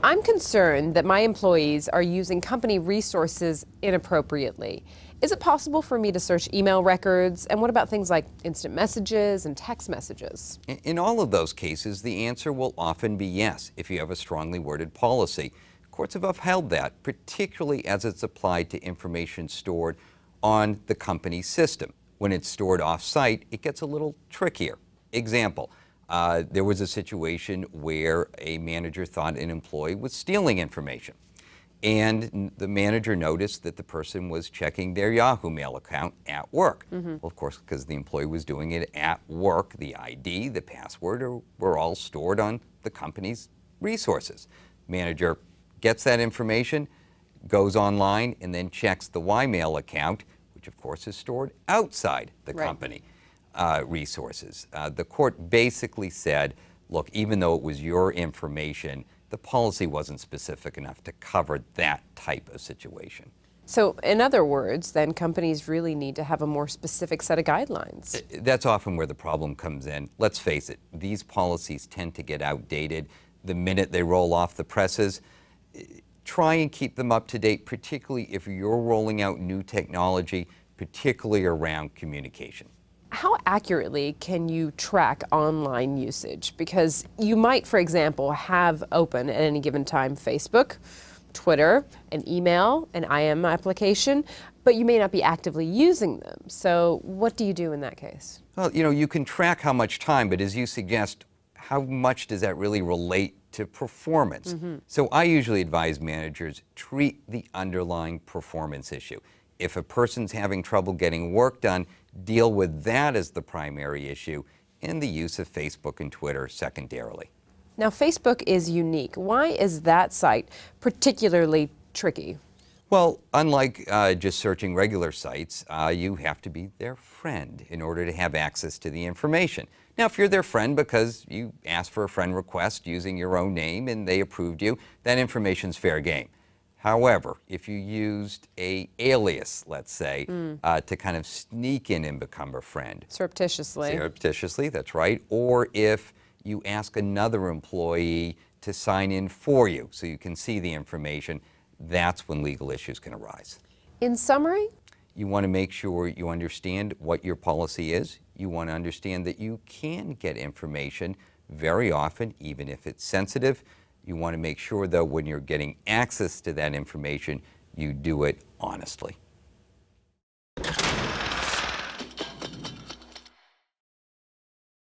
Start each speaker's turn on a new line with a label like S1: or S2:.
S1: I'm concerned that my employees are using company resources inappropriately. Is it possible for me to search email records? And what about things like instant messages and text messages?
S2: In all of those cases, the answer will often be yes, if you have a strongly worded policy. Courts have upheld that, particularly as it's applied to information stored on the company's system. When it's stored off-site, it gets a little trickier. Example, there was a situation where a manager thought an employee was stealing information. And the manager noticed that the person was checking their Yahoo Mail account at work. Well, of course, because the employee was doing it at work, the ID, the password were all stored on the company's resources. Manager gets that information, goes online, and then checks the Ymail account, which of course is stored outside the company resources. The court basically said, look, even though it was your information, the policy wasn't specific enough to cover that type of situation.
S1: So in other words, then companies really need to have a more specific set of guidelines.
S2: That's often where the problem comes in. Let's face it, these policies tend to get outdated the minute they roll off the presses. Try and keep them up to date, particularly if you're rolling out new technology, particularly around communication.
S1: How accurately can you track online usage? Because you might, for example, have open at any given time Facebook, Twitter, an email, an IM application, but you may not be actively using them. So what do you do in that case?
S2: Well, you can track how much time, but as you suggest, how much does that really relate to performance? So I usually advise managers treat the underlying performance issue. If a person's having trouble getting work done, deal with that as the primary issue, and the use of Facebook and Twitter secondarily.
S1: Now, Facebook is unique. Why is that site particularly tricky?
S2: Well, unlike just searching regular sites, you have to be their friend in order to have access to the information. Now, if you're their friend because you asked for a friend request using your own name and they approved you, that information's fair game. However, if you used an alias, let's say, to kind of sneak in and become a friend.
S1: Surreptitiously.
S2: Surreptitiously, that's right. Or if you ask another employee to sign in for you so you can see the information, that's when legal issues can arise.
S1: In summary?
S2: You want to make sure you understand what your policy is. You want to understand that you can get information very often, even if it's sensitive. You want to make sure, though, when you're getting access to that information, you do it honestly.